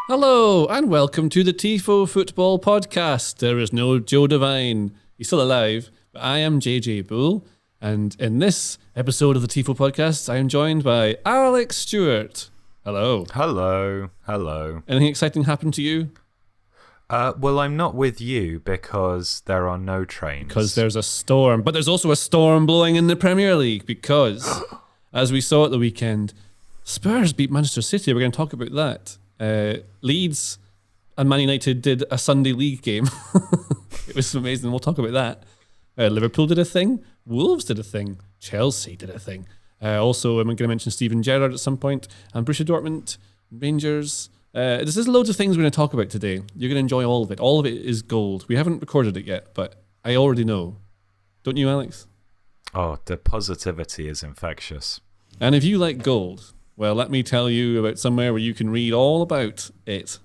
Hello and welcome to the Tifo Football Podcast. There is no Joe Devine. He's still alive, but I am JJ Bull. And in this episode of the Tifo Podcast, I am joined by Alex Stewart. Hello. Hello. Anything exciting happened to you? Well, I'm not with you because there are no trains. Because there's a storm. But there's also a storm blowing in the Premier League because, as we saw at the weekend, Spurs beat Manchester City. We're going to talk about that. Leeds and Man Utd did a Sunday league game. It was amazing. We'll talk about that. Liverpool did a thing. Wolves did a thing. Chelsea did a thing. Also, I'm going to mention Steven Gerrard at some point. And Borussia Dortmund, Rangers. There's loads of things we're going to talk about today. You're going to enjoy all of it. All of it is gold. We haven't recorded it yet, but I already know. Don't you, Alex? Oh, the positivity is infectious. And if you like gold, well, let me tell you about somewhere where you can read all about it.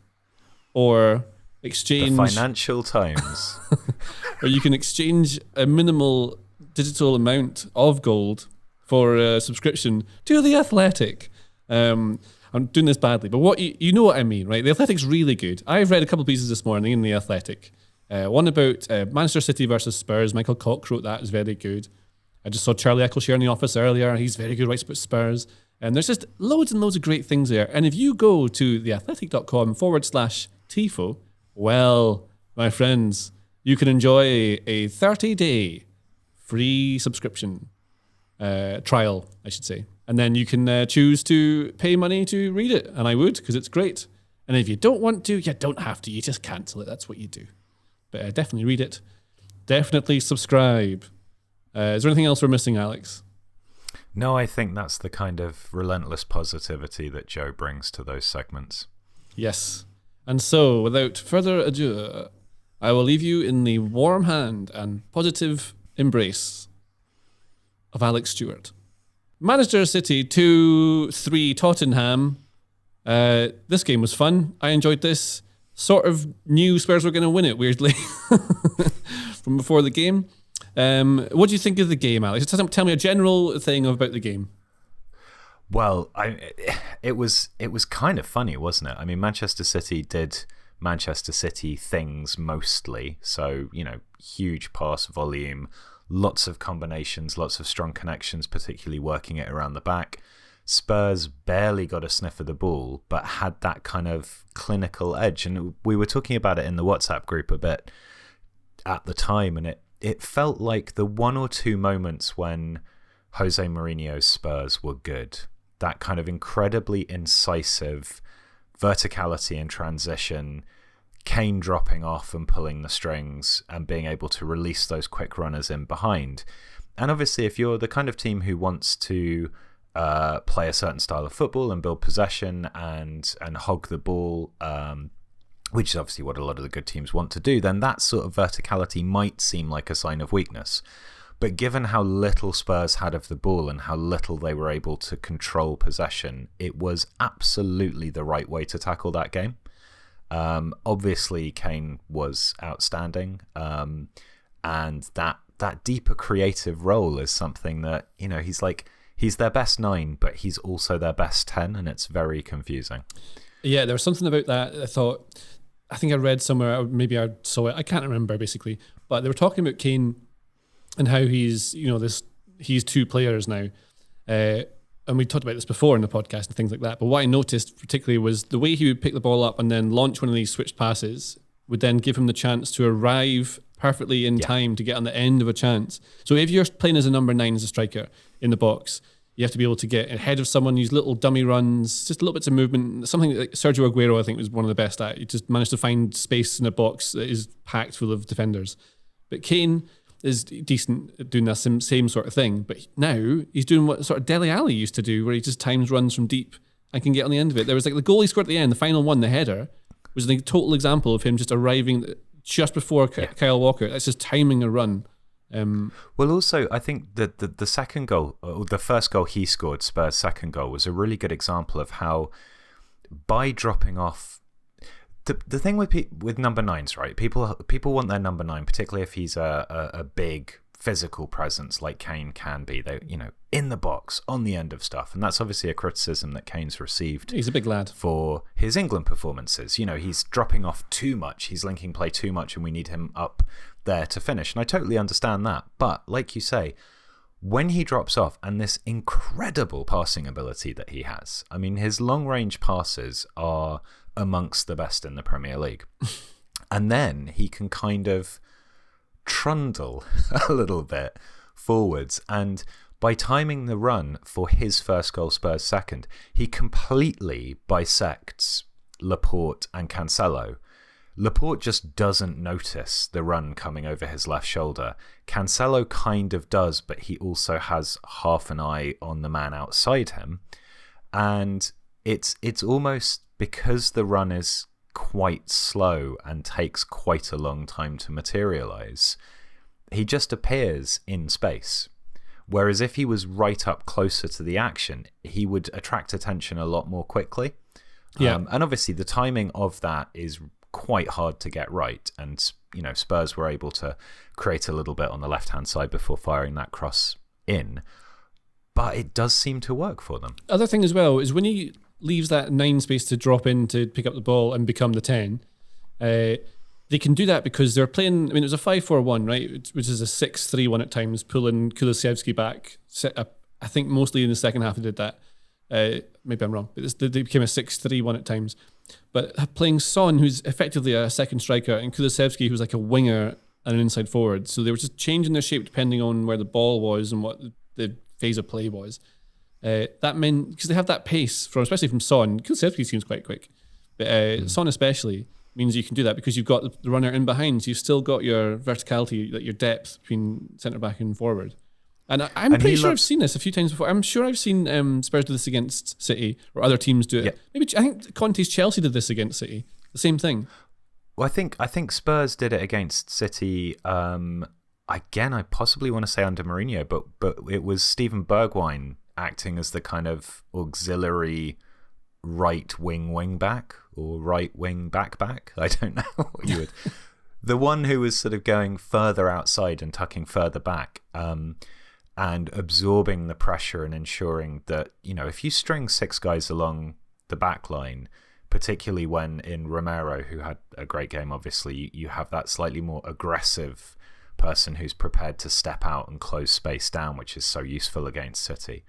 Or exchange... The Financial Times. Or you can exchange a minimal digital amount of gold for a subscription to The Athletic. I'm doing this badly, but what you know what I mean, right? The Athletic's really good. I've read a couple of pieces this morning in The Athletic. One about Manchester City versus Spurs. Michael Cox wrote that. It was very good. I just saw Charlie Eccleshare in the office earlier. He's very good, writes about Spurs. And there's just loads and loads of great things there. And if you go to theathletic.com/Tifo, well, my friends, you can enjoy a 30-day free subscription trial, I should say. And then you can choose to pay money to read it. And I would, because it's great. And if you don't want to, you don't have to. You just cancel it. That's what you do. But definitely read it. Definitely subscribe. Is there anything else we're missing, Alex? No, I think that's the kind of relentless positivity that Joe brings to those segments. Yes. And so, without further ado, I will leave you in the warm hand and positive embrace of Alex Stewart. Manchester City 2-3 Tottenham. This game was fun. I enjoyed this. Sort of knew Spurs were going to win it, weirdly, from before the game. What do you think of the game, Alex? Tell me a general thing about the game. Well, it was kind of funny, wasn't it? I mean, Manchester City did Manchester City things mostly. So, huge pass volume, lots of combinations, lots of strong connections, particularly working it around the back. Spurs barely got a sniff of the ball, but had that kind of clinical edge. And we were talking about it in the WhatsApp group a bit at the time, and it felt like the one or two moments when Jose Mourinho's Spurs were good. That kind of incredibly incisive verticality in transition, Kane dropping off and pulling the strings and being able to release those quick runners in behind. And obviously, if you're the kind of team who wants to play a certain style of football and build possession and hog the ball, which is obviously what a lot of the good teams want to do, then that sort of verticality might seem like a sign of weakness. But given how little Spurs had of the ball and how little they were able to control possession, it was absolutely the right way to tackle that game. Obviously, Kane was outstanding, and that deeper creative role is something that, he's their best 9, but he's also their best 10, and it's very confusing. Yeah, there was something about that I think I read somewhere, maybe I saw it, I can't remember basically, but they were talking about Kane and how he's, he's two players now. And we talked about this before in the podcast and things like that. But what I noticed particularly was the way he would pick the ball up and then launch one of these switched passes would then give him the chance to arrive perfectly in time to get on the end of a chance. So if you're playing as a number 9 as a striker in the box, you have to be able to get ahead of someone, use little dummy runs, just little bits of movement. Something like Sergio Aguero, I think, was one of the best at. He just managed to find space in a box that is packed full of defenders. But Kane is decent at doing that same sort of thing. But now he's doing what sort of Dele Alli used to do, where he just times runs from deep and can get on the end of it. There was like the goal he scored at the end, the final one, the header, was the total example of him just arriving just before Kyle Walker. That's just timing a run. Well, also, I think that the second goal, or the first goal he scored, Spurs' second goal, was a really good example of how, by dropping off, the thing with number 9s, right? People want their number 9, particularly if he's a big physical presence like Kane can be. They, in the box, on the end of stuff. And that's obviously a criticism that Kane's received. He's a big lad. For his England performances. He's dropping off too much. He's linking play too much, and we need him up there to finish. And I totally understand that. But like you say, when he drops off, and this incredible passing ability that he has, I mean, his long-range passes are amongst the best in the Premier League. And then he can kind of trundle a little bit forwards. And by timing the run for his first goal, Spurs second, he completely bisects Laporte and Cancelo. Laporte just doesn't notice the run coming over his left shoulder. Cancelo kind of does, but he also has half an eye on the man outside him. And it's almost because the run is quite slow and takes quite a long time to materialise, he just appears in space. Whereas if he was right up closer to the action, he would attract attention a lot more quickly. Yeah. And obviously the timing of that is quite hard to get right, and Spurs were able to create a little bit on the left hand side before firing that cross in, but it does seem to work for them. Other thing as well is when he leaves that 9 space to drop in to pick up the ball and become the 10, they can do that because they're playing. I mean, it was a 5-4-1, right, which is a 6-3-1 at times, pulling Kulusevski back. I think mostly in the second half they did that. Maybe I'm wrong, but they became a 6-3-1 at times. But playing Son, who's effectively a second striker, and Kulusevski, who's like a winger and an inside forward. So they were just changing their shape depending on where the ball was and what the phase of play was. That meant, because they have that pace, especially from Son. Kulusevski seems quite quick. But Son especially means you can do that because you've got the runner in behind. So you've still got your verticality, like your depth between centre-back and forward. And I'm pretty sure I've seen this a few times before. I'm sure I've seen Spurs do this against City, or other teams do it. Yeah. Maybe I think Conte's Chelsea did this against City. The same thing. Well, I think Spurs did it against City. Again, I possibly want to say under Mourinho, but it was Steven Bergwijn acting as the kind of auxiliary right wing back or right wing back. I don't know what you would. The one who was sort of going further outside and tucking further back. And absorbing the pressure and ensuring that, if you string 6 guys along the back line, particularly when in Romero, who had a great game, obviously, you have that slightly more aggressive person who's prepared to step out and close space down, which is so useful against City.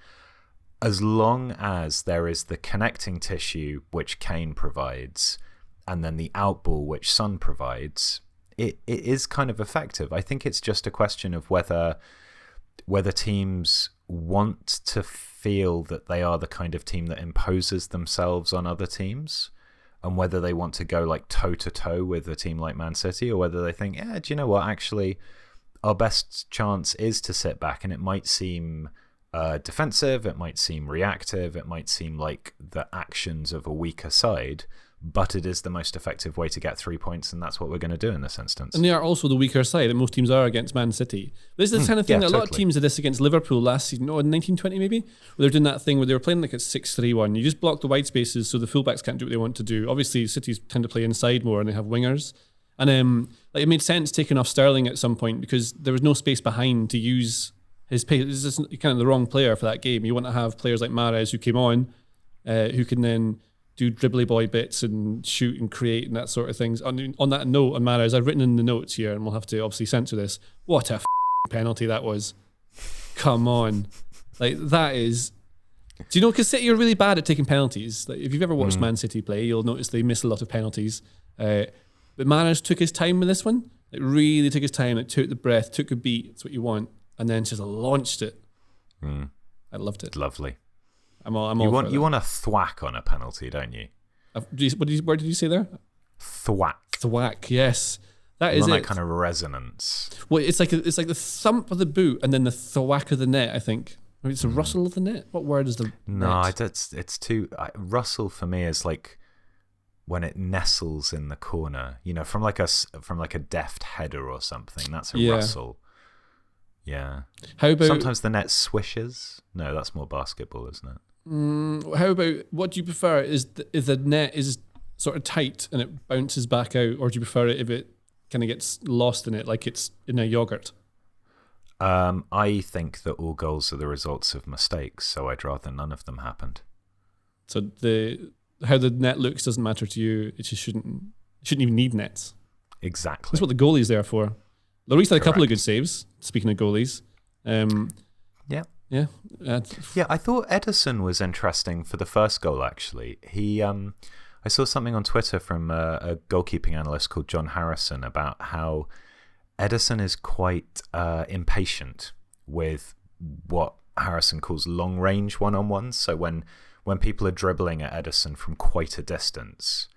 As long as there is the connecting tissue which Kane provides, and then the outball which Son provides, it is kind of effective. I think it's just a question of whether teams want to feel that they are the kind of team that imposes themselves on other teams, and whether they want to go like toe-to-toe with a team like Man City, or whether they think, do you know what, actually our best chance is to sit back, and it might seem defensive, it might seem reactive, it might seem like the actions of a weaker side, but it is the most effective way to get 3 points, and that's what we're going to do in this instance. And they are also the weaker side, and most teams are against Man City. This is the kind of thing that a lot of teams did this against Liverpool last season, in 1920 maybe, where they're doing that thing where they were playing like a 6-3-1. You just block the wide spaces so the fullbacks can't do what they want to do. Obviously, Cities tend to play inside more, and they have wingers. And it made sense taking off Sterling at some point because there was no space behind to use his pace. This is kind of the wrong player for that game. You want to have players like Mahrez who came on, who can then do dribbly boy bits and shoot and create and that sort of things. On that note, on Mahrez, I've written in the notes here, and we'll have to obviously censor this. What a penalty that was. Come on. Like, that is... Do you know, because City are really bad at taking penalties. Like, if you've ever watched Man City play, you'll notice they miss a lot of penalties. But Mahrez took his time with this one. It really took his time. It took the breath, took a beat. That's what you want. And then just launched it. I loved it. Lovely. I'm all you want a thwack on a penalty, don't you? Where did you say there? Thwack, yes. That is it. That kind of resonance. Well, it's like the thump of the boot and then the thwack of the net, I think. Maybe it's the rustle of the net. What word is the net? It's too... rustle for me is like when it nestles in the corner, from like a deft header or something. That's a rustle. Yeah. How about... Sometimes the net swishes. No, that's more basketball, isn't it? How about, what do you prefer? Is the net is sort of tight and it bounces back out, or do you prefer it if it kind of gets lost in it, like it's in a yogurt? I think that all goals are the results of mistakes, so I'd rather none of them happened. So how the net looks doesn't matter to you. It just shouldn't even need nets. Exactly. That's what the goalie's there for. Lloris had a couple of Correct. good saves. Speaking of goalies, Yeah. yeah. Yeah, I thought Ederson was interesting for the first goal, actually. I saw something on Twitter from a goalkeeping analyst called John Harrison about how Ederson is quite impatient with what Harrison calls long-range one-on-ones. So when people are dribbling at Ederson from quite a distance,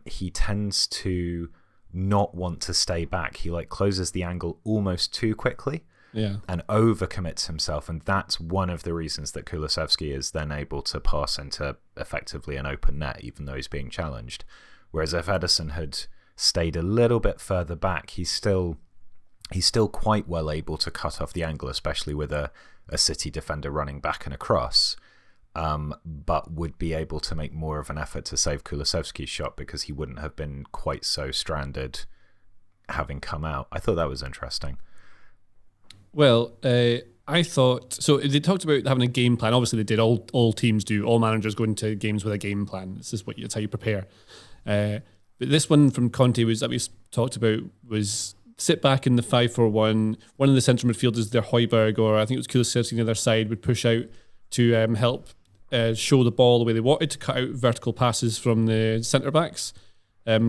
he tends to not want to stay back. He closes the angle almost too quickly. Yeah. And overcommits himself, and that's one of the reasons that Kulusevski is then able to pass into effectively an open net, even though he's being challenged. Whereas if Ederson had stayed a little bit further back, he's still quite well able to cut off the angle, especially with a City defender running back and across, but would be able to make more of an effort to save Kulusevski's shot because he wouldn't have been quite so stranded having come out. I thought that was interesting. Well, I thought so. They talked about having a game plan. Obviously, they did. All teams do. All managers go into games with a game plan. This is that's how you prepare. But this one from Conte that we talked about was sit back in the 5-4-1. One of the central midfielders, their Højbjerg, or I think it was Kulusevski on the other side, would push out to help show the ball the way they wanted, to cut out vertical passes from the centre backs.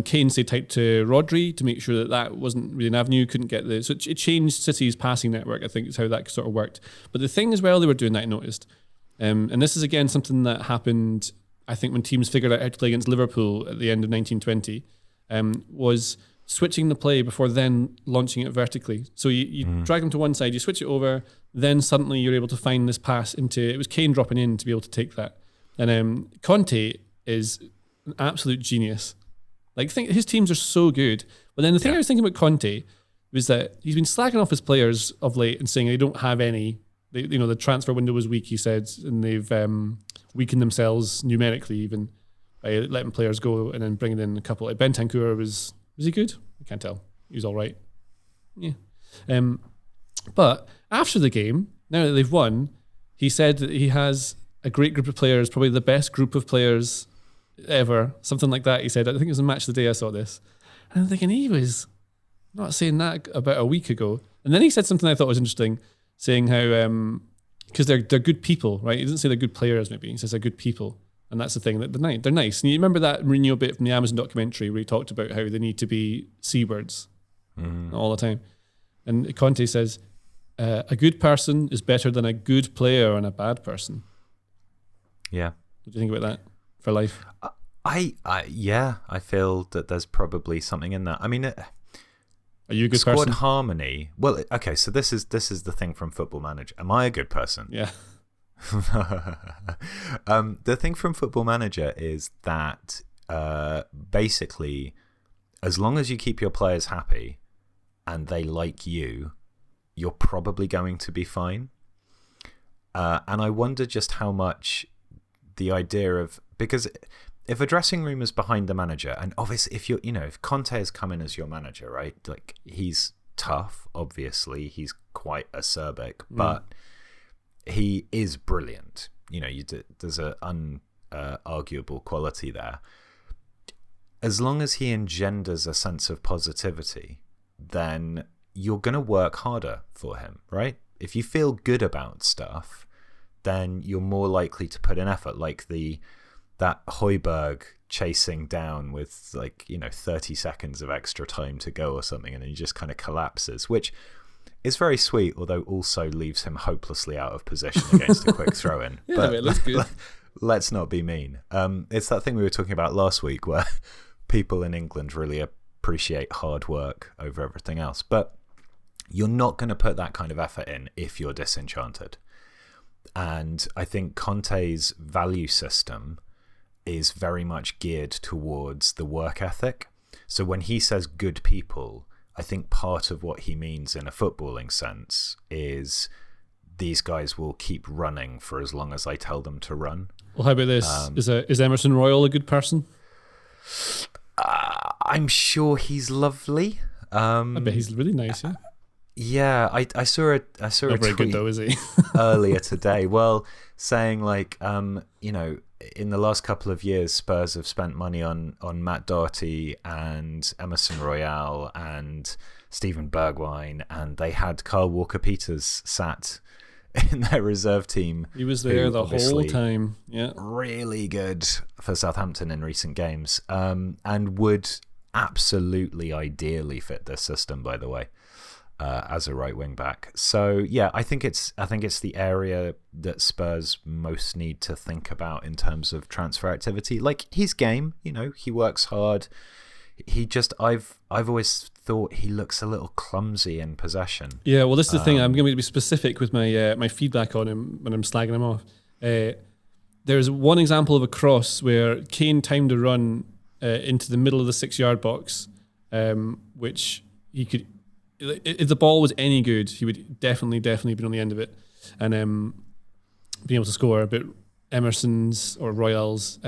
Kane stayed tight to Rodri to make sure that wasn't really an avenue. Couldn't get so it changed City's passing network. I think is how that sort of worked. But the thing as well they were doing that, I noticed, and this is again something that happened, I think, when teams figured out how to play against Liverpool at the end of 1920, was switching the play before then launching it vertically. So you drag them to one side, you switch it over, then suddenly you're able to find this pass into. It was Kane dropping in to be able to take that, and Conte is an absolute genius. His teams are so good. But then the thing I was thinking about Conte was that he's been slacking off his players of late and saying they don't have any. The transfer window was weak, he said, and they've weakened themselves numerically even by letting players go and then bringing in a couple. Like Bentancur was he good? I can't tell. He was all right. Yeah. But after the game, now that they've won, he said that he has a great group of players, probably the best group of players ever, something like that. He said, I think it was a Match of the Day I saw this, and I'm thinking he was not saying that about a week ago. And then he said something I thought was interesting, saying how because they're good people, right? He doesn't say they're good players, maybe he says they're good people, and that's the thing, that they're nice. And you remember that Mourinho bit from the Amazon documentary where he talked about how they need to be seabirds all the time, and Conte says a good person is better than a good player and a bad person. Yeah. What do you think about that for life? I feel that there's probably something in that. I mean, are you a good squad person? harmony. Well, okay, so this is the thing from Football Manager. Am I a good person? Yeah. The thing from Football Manager is that basically, as long as you keep your players happy and they like you, you're probably going to be fine. And I wonder just how much the idea of, because if a dressing room is behind the manager, and obviously if Conte has come in as your manager, right? Like, he's tough, obviously, he's quite acerbic, but he is brilliant. There's an unarguable quality there. As long as he engenders a sense of positivity, then you're going to work harder for him, right? If you feel good about stuff, then you're more likely to put in effort, like that Højbjerg chasing down with 30 seconds of extra time to go or something, and then he just kind of collapses, which is very sweet, although also leaves him hopelessly out of position against a quick throw-in. Yeah, but it looks good. Let's not be mean. It's that thing we were talking about last week where people in England really appreciate hard work over everything else, but you're not going to put that kind of effort in if you're disenchanted. And I think Conte's value system is very much geared towards the work ethic. So when he says good people, I think part of what he means in a footballing sense is these guys will keep running for as long as I tell them to run. Well, how about this? Is Emerson Royal a good person? I'm sure he's lovely. I bet he's really nice, yeah. Yeah, I saw a Not very good tweet though, is he? earlier today. Well, saying like, you know, in the last couple of years, Spurs have spent money on Matt Doherty and Emerson Royal and Stephen Bergwijn, and they had Kyle Walker-Peters sat in their reserve team. He was there the whole time. Yeah, really good for Southampton in recent games, and would absolutely ideally fit this system, by the way. As a right wing back. So yeah, I think it's the area that Spurs most need to think about in terms of transfer activity. Like, his game, you know, he works hard. He just I've always thought he looks a little clumsy in possession. Yeah, well, this is the thing. I'm going to be specific with my my feedback on him when I'm slagging him off. There's one example of a cross where Kane timed a run into the middle of the 6-yard box, which he could. If the ball was any good, he would definitely be on the end of it and being able to score. But Emerson's or Royal's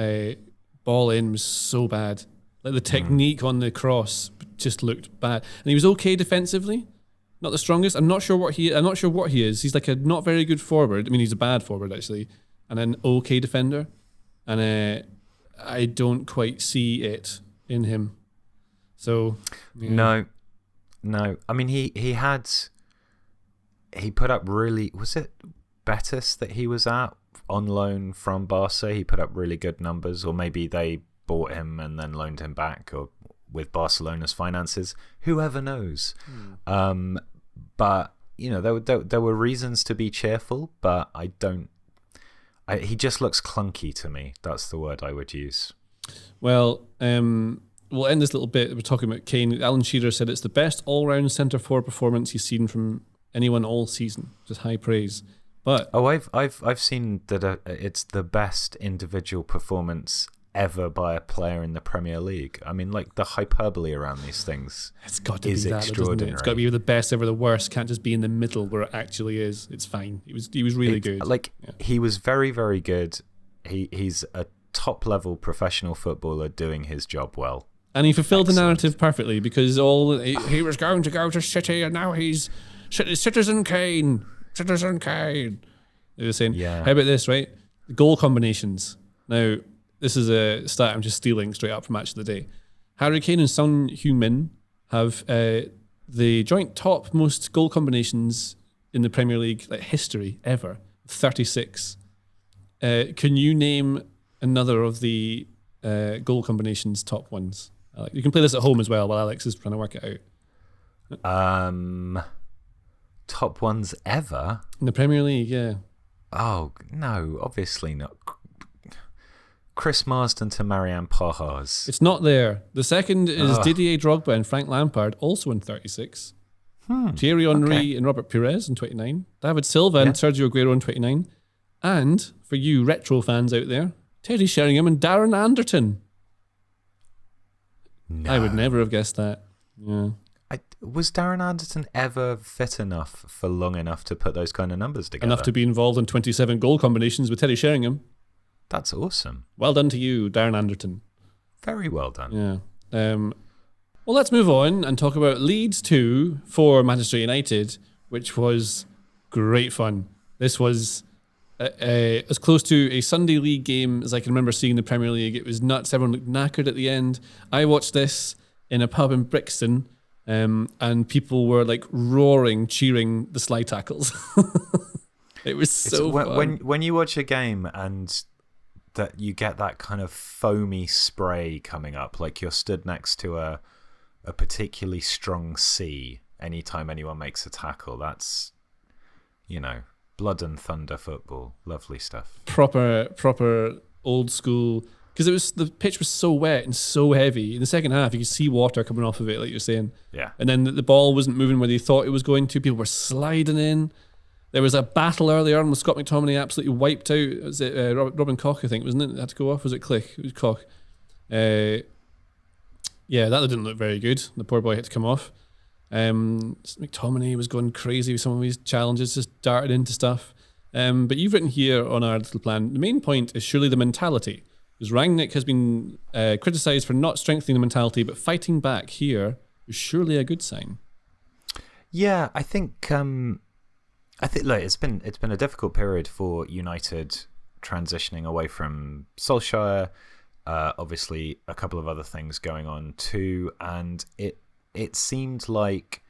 ball in was so bad. Like, the technique on the cross just looked bad, and he was okay defensively, not the strongest. I'm not sure what he is. He's like a not very good forward. I mean, he's a bad forward actually, and an okay defender. And I don't quite see it in him. So yeah. No, I mean he put up really, was it Betis that he was at on loan from Barca? He put up really good numbers, or maybe they bought him and then loaned him back, or with Barcelona's finances. Whoever knows? But you know, there were reasons to be cheerful, but he just looks clunky to me. That's the word I would use. Well, we'll end this little bit. We're talking about Kane. Alan Shearer said it's the best all-round centre-forward performance he's seen from anyone all season. Just high praise. But I've seen that it's the best individual performance ever by a player in the Premier League. I mean, like, the hyperbole around these things, it's got to is be that, extraordinary. Doesn't it? It's got to be the best ever, the worst. Can't just be in the middle where it actually is. It's fine. He was really good. Like, he was very, very good. He's a top-level professional footballer doing his job well. And he fulfilled the narrative perfectly, because he was going to go to City and now he's Citizen Kane. Citizen Kane. They were saying, how about this, right? Goal combinations. Now, this is a stat I'm just stealing straight up from Match of the Day. Harry Kane and Son Heung-min have the joint top most goal combinations in the Premier League history ever, 36. Can you name another of the goal combinations top ones? You can play this at home as well while Alex is trying to work it out. Top ones ever? In the Premier League, yeah. Oh, no, obviously not. Chris Marsden to Marianne Pahars. It's not there. The second is Didier Drogba and Frank Lampard, also in 36. Thierry Henry and Robert Pires in 29. David Silva and Sergio Aguero in 29. And, for you retro fans out there, Teddy Sheringham and Darren Anderton. No. I would never have guessed that. Yeah. Was Darren Anderton ever fit enough for long enough to put those kind of numbers together? Enough to be involved in 27 goal combinations with Teddy Sheringham. That's awesome. Well done to you, Darren Anderton. Very well done. Yeah. Well, let's move on and talk about Leeds 2 for Manchester United, which was great fun. This was as close to a Sunday league game as I can remember seeing in the Premier League. It was nuts. Everyone looked knackered at the end. I watched this in a pub in Brixton, and people were roaring, cheering the slide tackles. It was so fun. When you watch a game and that you get that kind of foamy spray coming up, like you're stood next to a particularly strong sea anytime anyone makes a tackle, that's, blood and thunder football. Lovely stuff. Proper old school, because the pitch was so wet and so heavy. In the second half, you could see water coming off of it, like you're saying. Yeah. And then the ball wasn't moving where they thought it was going to. People were sliding in. There was a battle earlier on with Scott McTominay absolutely wiped out. Was it Robin Koch, I think, wasn't it? That had to go off. Was it Click? It was Koch. Yeah, that didn't look very good. The poor boy had to come off. McTominay was going crazy with some of his challenges, just darted into stuff. But you've written here on our little plan, the main point is surely the mentality. Because Rangnick has been criticised for not strengthening the mentality, but fighting back here is surely a good sign. Yeah, I think look, it's been a difficult period for United transitioning away from Solskjaer. Obviously, a couple of other things going on too, and it seemed like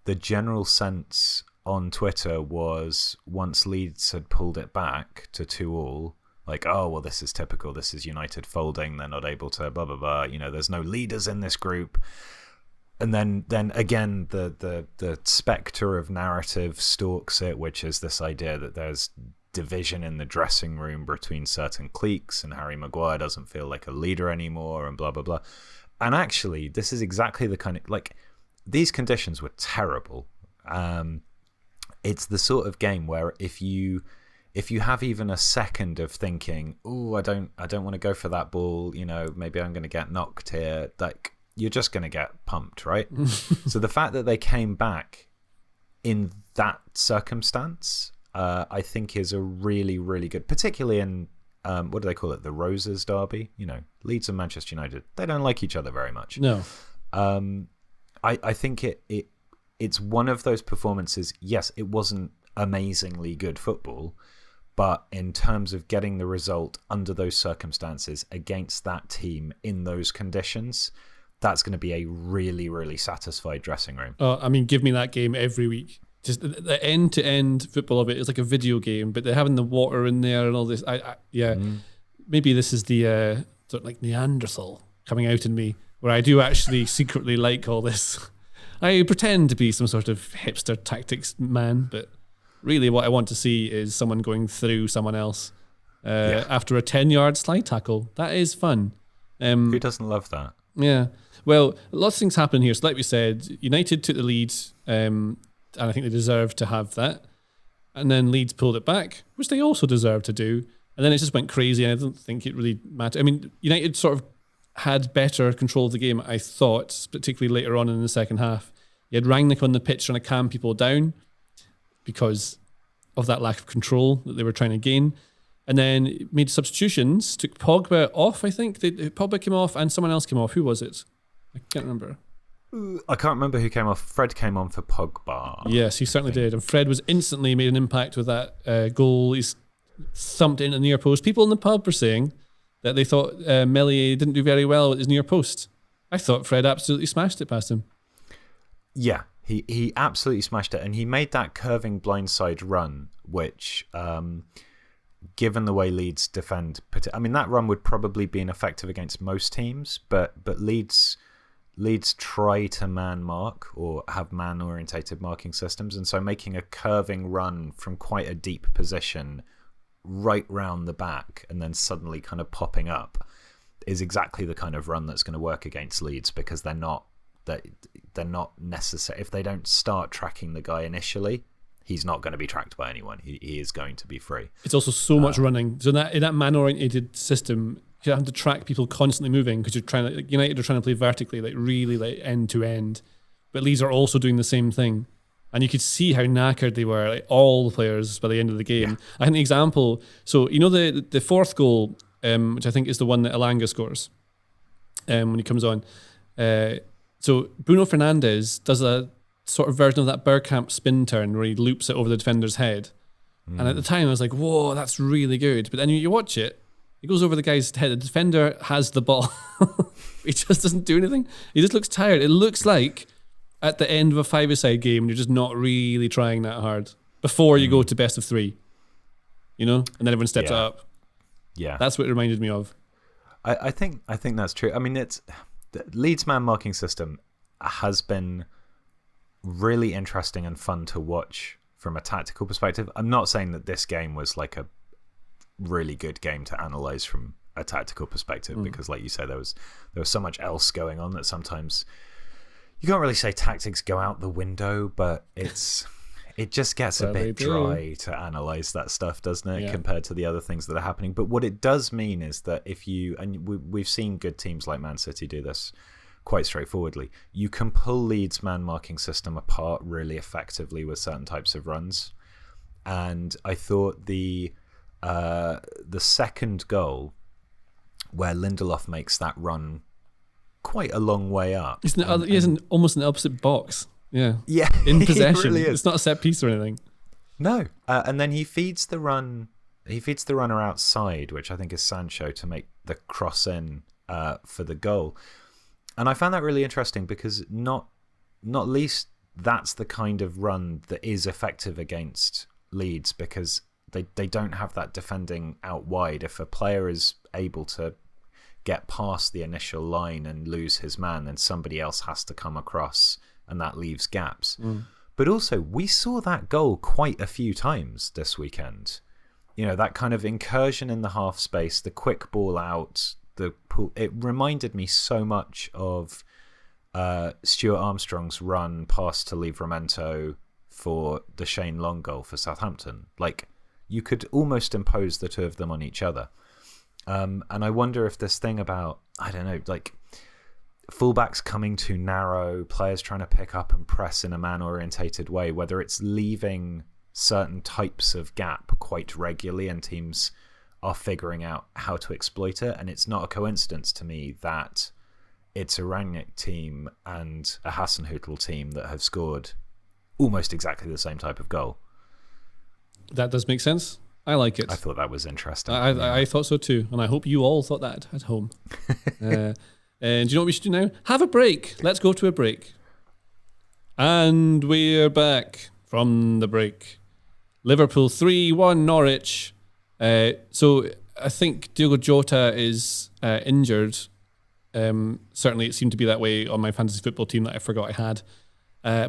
the general sense on Twitter was, once Leeds had pulled it back to 2-2, like, oh well, this is typical. This is United folding. They're not able to blah blah blah. There's no leaders in this group. And then again, the spectre of narrative stalks it, which is this idea that there's division in the dressing room between certain cliques, and Harry Maguire doesn't feel like a leader anymore, and blah blah blah. And actually, this is exactly the kind of, like, these conditions were terrible. It's the sort of game where if you have even a second of thinking, oh, I don't want to go for that ball, maybe I'm going to get knocked here, like, you're just going to get pumped, right? So the fact that they came back in that circumstance, I think is a really, really good, particularly in, what do they call it? The Roses Derby? Leeds and Manchester United, they don't like each other very much. No. I think it's one of those performances. Yes, it wasn't amazingly good football, but in terms of getting the result under those circumstances against that team in those conditions, that's going to be a really, really satisfied dressing room. Give me that game every week. Just the end-to-end football of it is like a video game, but they're having the water in there and all this. Maybe this is the sort of like Neanderthal coming out in me, where I do actually secretly like all this. I pretend to be some sort of hipster tactics man, but really what I want to see is someone going through someone else after a 10-yard slide tackle. That is fun. Who doesn't love that? Yeah. Well, lots of things happen here. So like we said, United took the lead, and I think they deserved to have that. And then Leeds pulled it back, which they also deserved to do. And then it just went crazy, and I don't think it really mattered. I mean, United sort of had better control of the game, I thought, particularly later on in the second half. You had Rangnick on the pitch trying to calm people down because of that lack of control that they were trying to gain. And then made substitutions, took Pogba off, I think. Pogba came off and someone else came off. Who was it? I can't remember. I can't remember who came off. Fred came on for Pogba. Yes, he certainly did. And Fred was instantly made an impact with that goal. He's thumped it into the near post. People in the pub were saying that they thought Meslier didn't do very well at his near post. I thought Fred absolutely smashed it past him. Yeah, he absolutely smashed it. And he made that curving blindside run, which, given the way Leeds defend, that run would probably be ineffective against most teams, but Leeds try to man mark or have man-orientated marking systems, and so making a curving run from quite a deep position right round the back and then suddenly kind of popping up is exactly the kind of run that's going to work against Leeds, because they're not necessary. If they don't start tracking the guy initially, he's not going to be tracked by anyone. He is going to be free. It's also so much running. So in that man-orientated system, you have to track people constantly moving, because you're trying to, United are trying to play vertically, like really like end to end, but Leeds are also doing the same thing, and you could see how knackered they were, like all the players by the end of the game. Yeah. I think the example, so the fourth goal, which I think is the one that Elanga scores when he comes on. So Bruno Fernandes does a sort of version of that Bergkamp spin turn where he loops it over the defender's head. And at the time I was like, whoa, that's really good. But then you watch it, he goes over the guy's head. The defender has the ball. He just doesn't do anything. He just looks tired. It looks like at the end of a five-a-side game, you're just not really trying that hard before you go to best of three, and then everyone steps it up. Yeah. That's what it reminded me of. I think that's true. I mean, it's the Leeds Man Marking system has been really interesting and fun to watch from a tactical perspective. I'm not saying that this game was like a really good game to analyze from a tactical perspective, because like you say, there was so much else going on that sometimes you can't really say tactics go out the window, but it just gets a bit dry to analyze that stuff, doesn't it? Yeah. Compared to the other things that are happening. But what it does mean is that we've seen good teams like Man City do this quite straightforwardly. You can pull Leeds' man marking system apart really effectively with certain types of runs. And I thought the second goal, where Lindelof makes that run quite a long way up. He has almost an opposite box. Yeah. Yeah, In possession. He really is. It's not a set piece or anything. No. And then he feeds the run. He feeds the runner outside, which I think is Sancho, to make the cross in for the goal. And I found that really interesting because not least that's the kind of run that is effective against Leeds, because they don't have that defending out wide. If a player is able to get past the initial line and lose his man, then somebody else has to come across, and that leaves gaps. But also, we saw that goal quite a few times this weekend. You know, that kind of incursion in the half space, the quick ball out, it reminded me so much of Stuart Armstrong's run past to Livramento for the Shane Long goal for Southampton. Like, you could almost impose the two of them on each other. And I wonder if this thing about, I don't know, like fullbacks coming too narrow, players trying to pick up and press in a man-orientated way, whether it's leaving certain types of gap quite regularly and teams are figuring out how to exploit it. And it's not a coincidence to me that it's a Rangnick team and a Hasenhüttl team that have scored almost exactly the same type of goal. That does make sense. I like it. I thought that was interesting. I thought so too, and I hope you all thought that at home. And do you know what we should do now? Have a break. Let's go to a break. And we're back from the break. Liverpool 3-1 Norwich. So I think Diogo Jota is injured. Certainly it seemed to be that way on my fantasy football team that I forgot I had.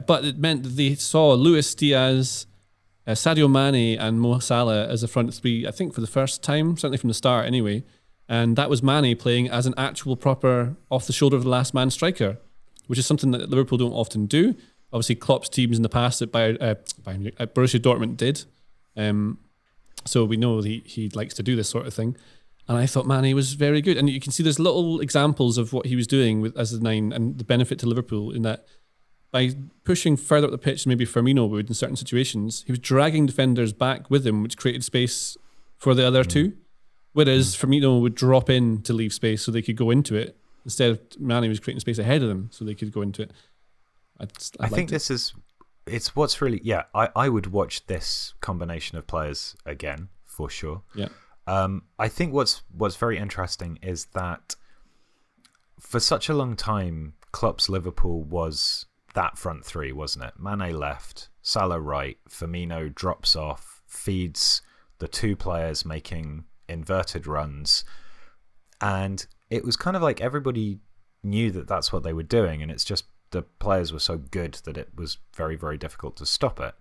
But it meant that they saw Luis Diaz, Sadio Mane and Mo Salah as a front three, I think for the first time, certainly from the start anyway. And that was Mane playing as an actual proper off the shoulder of the last man striker, which is something that Liverpool don't often do. Obviously Klopp's teams in the past at Borussia Dortmund did. So we know he likes to do this sort of thing. And I thought Mane was very good. And you can see there's little examples of what he was doing as a nine and the benefit to Liverpool in that by pushing further up the pitch than maybe Firmino would in certain situations, he was dragging defenders back with him, which created space for the other two. Whereas Firmino would drop in to leave space so they could go into it. Instead of Mane was creating space ahead of them so they could go into it. I think it's what's really, I would watch this combination of players again, for sure. Yeah. I think what's very interesting is that for such a long time, Klopp's Liverpool was that front three, wasn't it? Mane left, Salah right, Firmino drops off, feeds the two players making inverted runs, and it was kind of like everybody knew that that's what they were doing, and it's just the players were so good that it was very, very difficult to stop it.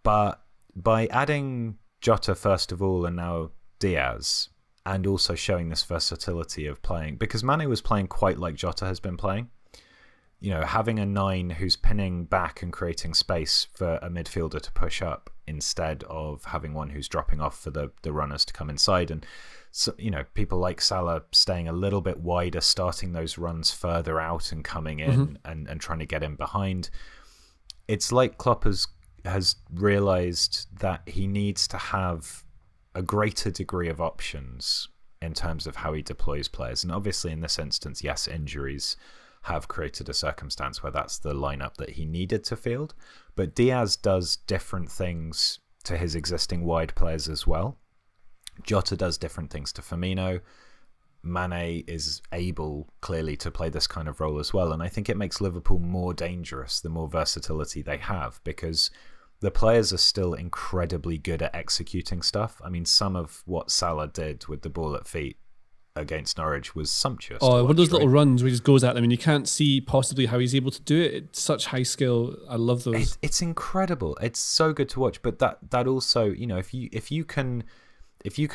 But by adding Jota first of all and now Diaz, and also showing this versatility of playing, because Mane was playing quite like Jota has been playing, you know, having a nine who's pinning back and creating space for a midfielder to push up instead of having one who's dropping off for the runners to come inside. And so, you know, people like Salah staying a little bit wider, starting those runs further out and coming in and trying to get in behind. It's like Klopp has realised that he needs to have a greater degree of options in terms of how he deploys players. And obviously in this instance, yes, injuries have created a circumstance where that's the lineup that he needed to field. But Diaz does different things to his existing wide players as well. Jota does different things to Firmino. Mane is able, clearly, to play this kind of role as well. And I think it makes Liverpool more dangerous the more versatility they have, because the players are still incredibly good at executing stuff. I mean, some of what Salah did with the ball at feet against Norwich was sumptuous. Oh, one of those little runs where he just goes at them and you can't see possibly how he's able to do it. It's such high skill. I love those. It's incredible. It's so good to watch. But that also, you know, if you can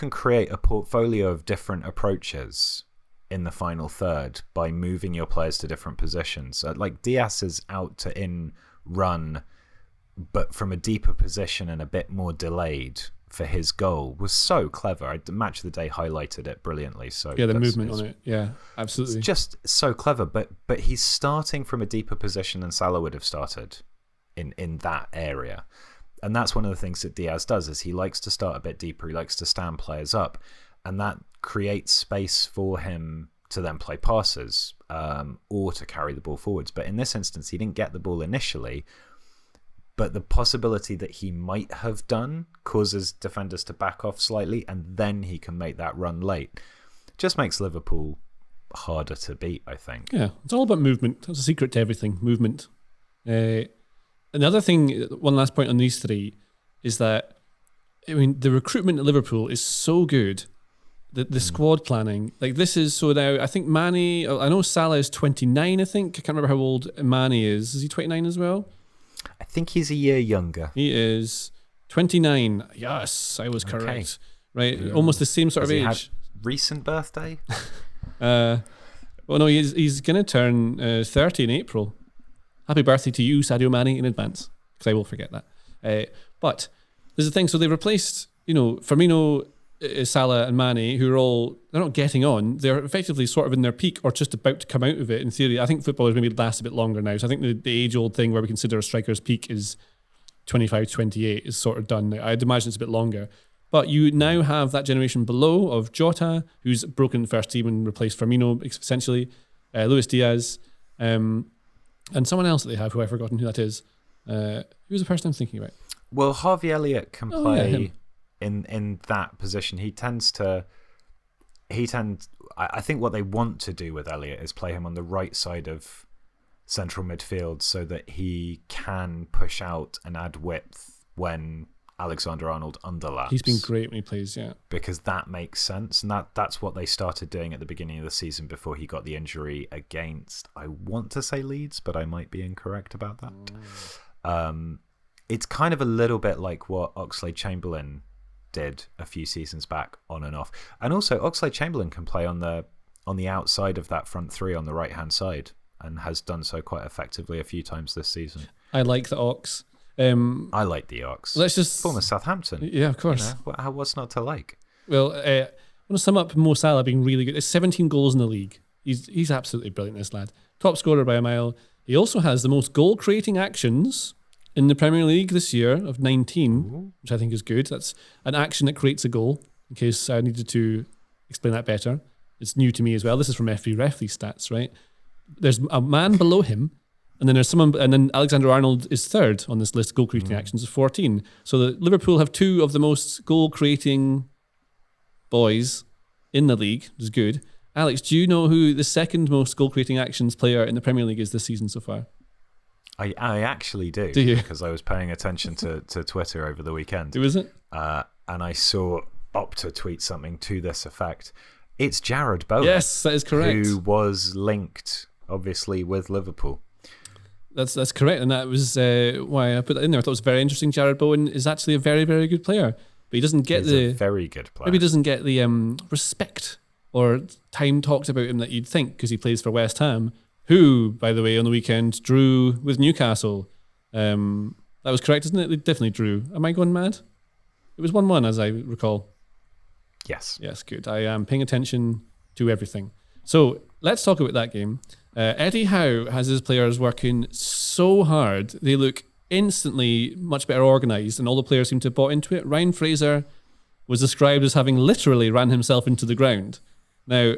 create a portfolio of different approaches in the final third by moving your players to different positions, like Diaz is out to in run, but from a deeper position and a bit more delayed for his goal, was so clever. Match of the Day highlighted it brilliantly. So yeah, the movement on it. Yeah, absolutely. It's just so clever. But he's starting from a deeper position than Salah would have started in that area. And that's one of the things that Diaz does, is he likes to start a bit deeper. He likes to stand players up. And that creates space for him to then play passes or to carry the ball forwards. But in this instance, he didn't get the ball initially. But the possibility that he might have done causes defenders to back off slightly, and then he can make that run late. Just makes Liverpool harder to beat, I think. Yeah, it's all about movement. That's a secret to everything, movement. Another thing, one last point on these three, is that, I mean, the recruitment at Liverpool is so good. The squad planning, like this is, so now I think Mane, I know Salah is 29, I think. I can't remember how old Mane is. Is he 29 as well? I think he's a year younger. He is 29. Yes, I was correct. Right, almost the same sort of age. Had recent birthday? Well, no, he's going to turn 30 in April. Happy birthday to you, Sadio Mane, in advance, because I will forget that. But there's the thing, so they replaced, Firmino, Salah and Mane, who are they're not getting on. They're effectively sort of in their peak or just about to come out of it, in theory. I think footballers maybe last a bit longer now. So I think the age-old thing where we consider a striker's peak is 25, 28 is sort of done now. I'd imagine it's a bit longer. But you now have that generation below of Jota, who's broken the first team and replaced Firmino, essentially, Luis Diaz, and someone else that they have, who I've forgotten who that is. Who's the person I'm thinking about? Well, Harvey Elliott can play in that position. I think what they want to do with Elliott is play him on the right side of central midfield so that he can push out and add width when Alexander-Arnold underlaps. He's been great when he plays, yeah. Because that makes sense, and that's what they started doing at the beginning of the season before he got the injury against, I want to say Leeds, but I might be incorrect about that. It's kind of a little bit like what Oxlade-Chamberlain did a few seasons back, on and off. And also, Oxlade-Chamberlain can play on the outside of that front three on the right-hand side, and has done so quite effectively a few times this season. I like the Ox. I like the Ox. Let's just former Southampton. Yeah, of course. What's not to like? Well, I want to sum up Mo Salah being really good. It's 17 goals in the league. He's absolutely brilliant, this lad. Top scorer by a mile. He also has the most goal-creating actions in the Premier League this year of 19, which I think is good. That's an action that creates a goal, in case I needed to explain that better. It's new to me as well. This is from FB these stats, right? There's a man below him, and then there's someone, and then Alexander-Arnold is third on this list, goal-creating actions of 14. So Liverpool have two of the most goal-creating boys in the league, which is good. Alex, do you know who the second most goal-creating actions player in the Premier League is this season so far? I actually do. Do you? Because I was paying attention to Twitter over the weekend. Who is it? And I saw Opta tweet something to this effect. It's Jared Bowen. Yes, that is correct. Who was linked, obviously, with Liverpool. That's correct, and that was why I put that in there. I thought it was very interesting. Jared Bowen is actually a very, very good player, but he doesn't get a very good player. Maybe he doesn't get the respect or time talked about him that you'd think, because he plays for West Ham, who, by the way, on the weekend drew with Newcastle. That was correct, isn't it? They definitely drew. Am I going mad? It was 1-1, as I recall. Yes. Yes, good. I am paying attention to everything. So let's talk about that game. Eddie Howe has his players working so hard. They look instantly much better organised, and all the players seem to have bought into it. Ryan Fraser was described as having literally ran himself into the ground. Now,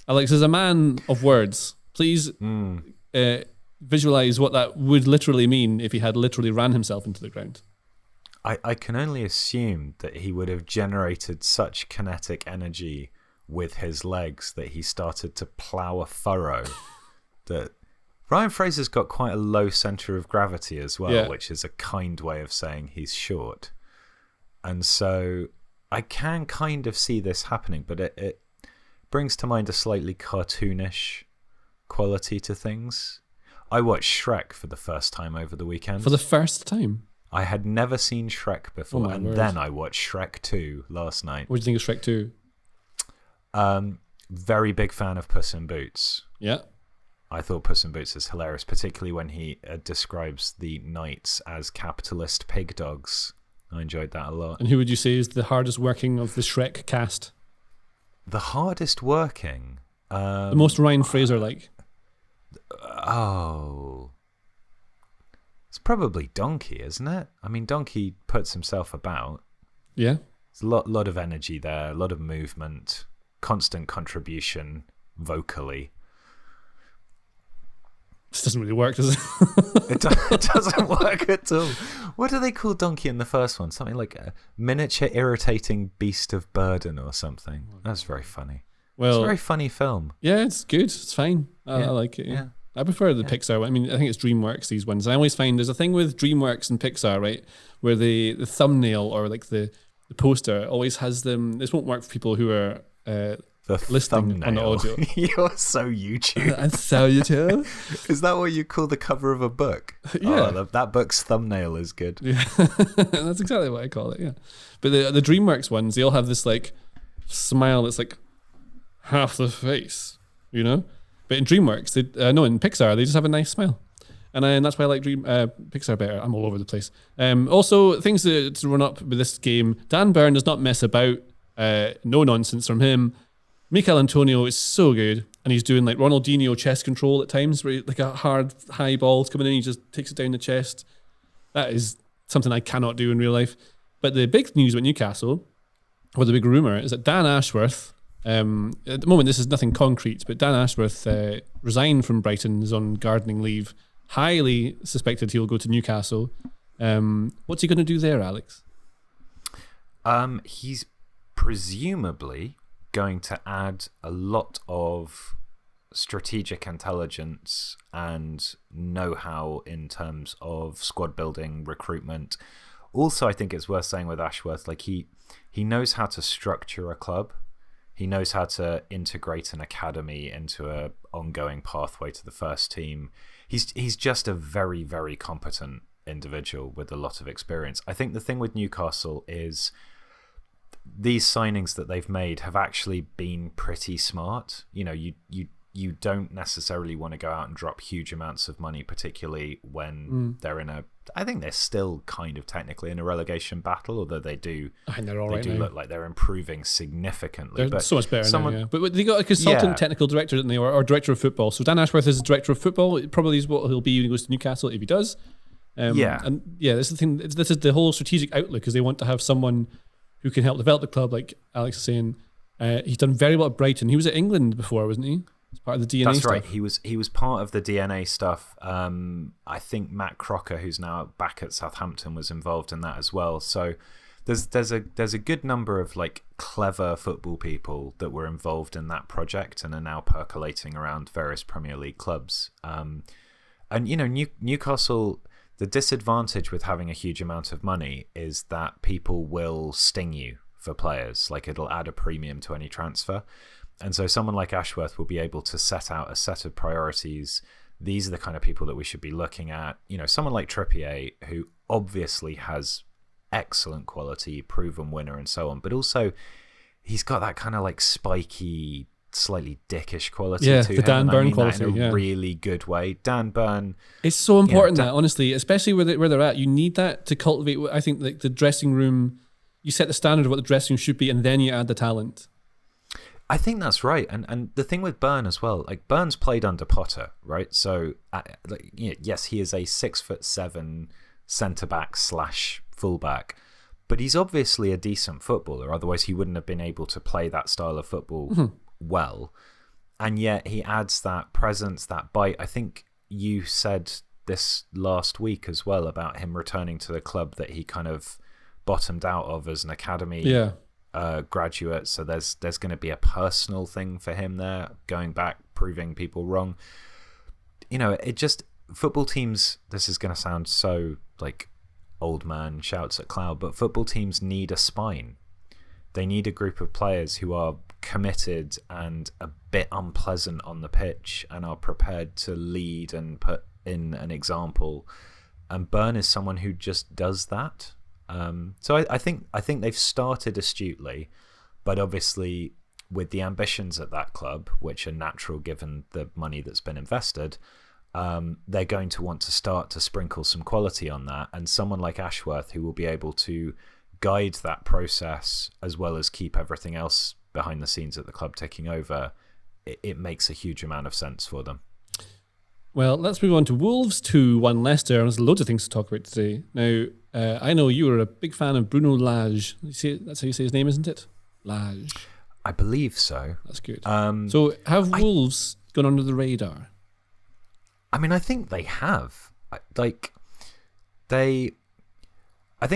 Alex, as a man of words, please visualise what that would literally mean if he had literally ran himself into the ground. I can only assume that he would have generated such kinetic energy with his legs that he started to plough a furrow. That Ryan Fraser's got quite a low centre of gravity as well, which is a kind way of saying he's short. And so I can kind of see this happening, but it brings to mind a slightly cartoonish quality to things. I watched Shrek for the first time over the weekend. For the first time? I had never seen Shrek before, then I watched Shrek 2 last night. What do you think of Shrek 2? Very big fan of Puss in Boots. Yeah. I thought Puss in Boots is hilarious, particularly when he describes the knights as capitalist pig dogs. I enjoyed that a lot. And who would you say is the hardest working of the Shrek cast? The hardest working? The most Ryan Fraser-like? Oh... It's probably Donkey, isn't it? I mean, Donkey puts himself about. Yeah. There's a lot of energy there, a lot of movement, constant contribution vocally. This doesn't really work, does it? It doesn't work at all. What do they call Donkey in the first one? Something like a miniature irritating beast of burden or something. That's very funny. Well, it's a very funny film. Yeah, it's good. It's fine. I like it. Yeah. I prefer the Pixar one. I mean, I think it's DreamWorks, these ones. I always find there's a thing with DreamWorks and Pixar, right, where the thumbnail or like the poster always has them. This won't work for people who are listening on the audio. You're so YouTube. I'm so YouTube. Is that what you call the cover of a book? Yeah. Oh, that book's thumbnail is good. Yeah. That's exactly what I call it, yeah. But the DreamWorks ones, they all have this like smile that's like half the face, you know? But in DreamWorks, in Pixar, they just have a nice smile. And that's why I like Pixar better. I'm all over the place. Also, things to run up with this game. Dan Burn does not mess about. No nonsense from him. Mikel Antonio is so good. And he's doing like Ronaldinho chest control at times, where like a hard high ball's coming in, he just takes it down the chest. That is something I cannot do in real life. But the big news with Newcastle, or the big rumour, is that Dan Ashworth, at the moment this is nothing concrete, but Dan Ashworth resigned from Brighton, is on gardening leave. Highly suspected he'll go to Newcastle. What's he going to do there, Alex? He's presumably going to add a lot of strategic intelligence and know-how in terms of squad building, recruitment. Also, I think it's worth saying with Ashworth, like he knows how to structure a club. He knows how to integrate an academy into a ongoing pathway to the first team. He's just a very, very competent individual with a lot of experience. I think the thing with Newcastle is these signings that they've made have actually been pretty smart. You know, you don't necessarily want to go out and drop huge amounts of money, particularly when they're in I think they're still kind of technically in a relegation battle, although they do look like they're improving significantly. They're so much better now, yeah. But they got a consultant technical director, didn't they, or director of football. So Dan Ashworth is director of football. It probably is what he'll be when he goes to Newcastle, if he does. This is the thing. This is the whole strategic outlook, is they want to have someone who can help develop the club, like Alex is saying. He's done very well at Brighton. He was at England before, wasn't he? As part of the DNA That's stuff. right. He was part of the DNA stuff. I think Matt Crocker, who's now back at Southampton, was involved in that as well. So there's a good number of like clever football people that were involved in that project and are now percolating around various Premier League clubs. And you know, Newcastle. The disadvantage with having a huge amount of money is that people will sting you for players. Like, it'll add a premium to any transfer. And so someone like Ashworth will be able to set out a set of priorities. These are the kind of people that we should be looking at. You know, someone like Trippier, who obviously has excellent quality, proven winner and so on, but also he's got that kind of like spiky, slightly dickish quality to him. The Dan Burn quality, in a really good way. Dan Burn. It's so important that, honestly, especially where they're at, you need that to cultivate. I think like the dressing room, you set the standard of what the dressing room should be, and then you add the talent. I think that's right, and the thing with Burn as well, like Burn's played under Potter, right? So, yes, he is a 6'7" centre back / fullback, but he's obviously a decent footballer. Otherwise, he wouldn't have been able to play that style of football well. And yet, he adds that presence, that bite. I think you said this last week as well about him returning to the club that he kind of bottomed out of as an academy. Yeah. Graduate, so there's going to be a personal thing for him there, going back, proving people wrong. You know, it just, football teams, this is going to sound so like old man shouts at cloud, but football teams need a spine. They need a group of players who are committed and a bit unpleasant on the pitch and are prepared to lead and put in an example. And Burn is someone who just does that. So I think they've started astutely, but obviously with the ambitions at that club, which are natural given the money that's been invested, they're going to want to start to sprinkle some quality on that. And someone like Ashworth, who will be able to guide that process as well as keep everything else behind the scenes at the club ticking over, it makes a huge amount of sense for them. Well, let's move on to Wolves 2-1 Leicester. There's loads of things to talk about today. Now, I know you were a big fan of Bruno Lage. That's how you say his name, isn't it? Lage. I believe so. That's good. So have Wolves gone under the radar? I mean, I think they have. I think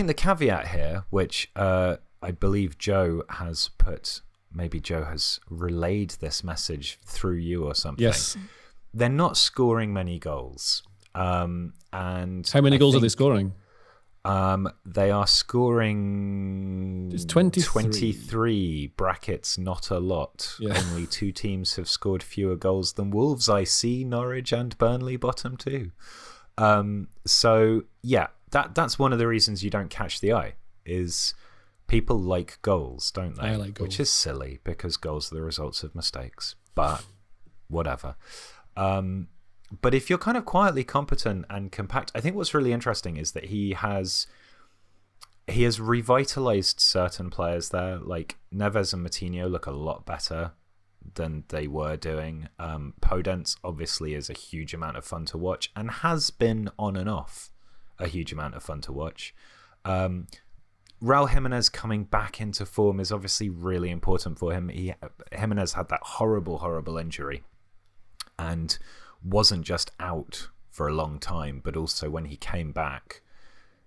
the caveat here, which I believe Joe has put, maybe Joe has relayed this message through you or something. Yes. They're not scoring many goals. And how many goals are they scoring? They are scoring 23 brackets, not a lot. Yeah. Only 2 teams have scored fewer goals than Wolves. I see Norwich and Burnley bottom 2. So yeah, that's one of the reasons you don't catch the eye, is people like goals, don't they? I like goals. Which is silly, because goals are the results of mistakes. But whatever. But if you're kind of quietly competent and compact, I think what's really interesting is that he has revitalized certain players there. Like Neves and Moutinho look a lot better than they were doing. Podence obviously is a huge amount of fun to watch, and has been on and off a huge amount of fun to watch. Raul Jimenez coming back into form is obviously really important for him. Jimenez had that horrible injury and wasn't just out for a long time, but also when he came back,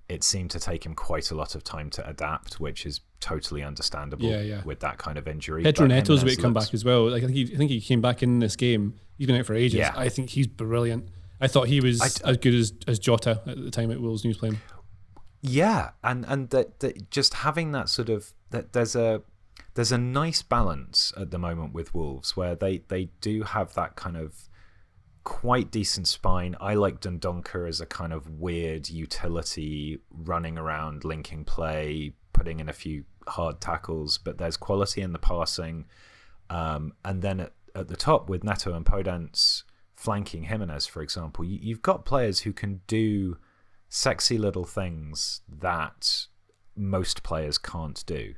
it seemed to take him quite a lot of time to adapt, which is totally understandable with that kind of injury. Pedro Neto's about to come back as well. Like, I think he came back in this game. He's been out for ages. Yeah. I think he's brilliant. I thought he was as good as Jota at the time at Wolves, when he was playing. Yeah, and that just having that sort of, that there's a nice balance at the moment with Wolves where they do have that kind of quite decent spine. I like Dundonker as a kind of weird utility, running around, linking play, putting in a few hard tackles, but there's quality in the passing. And then at the top with Neto and Podence flanking Jimenez, for example, you've got players who can do sexy little things that most players can't do.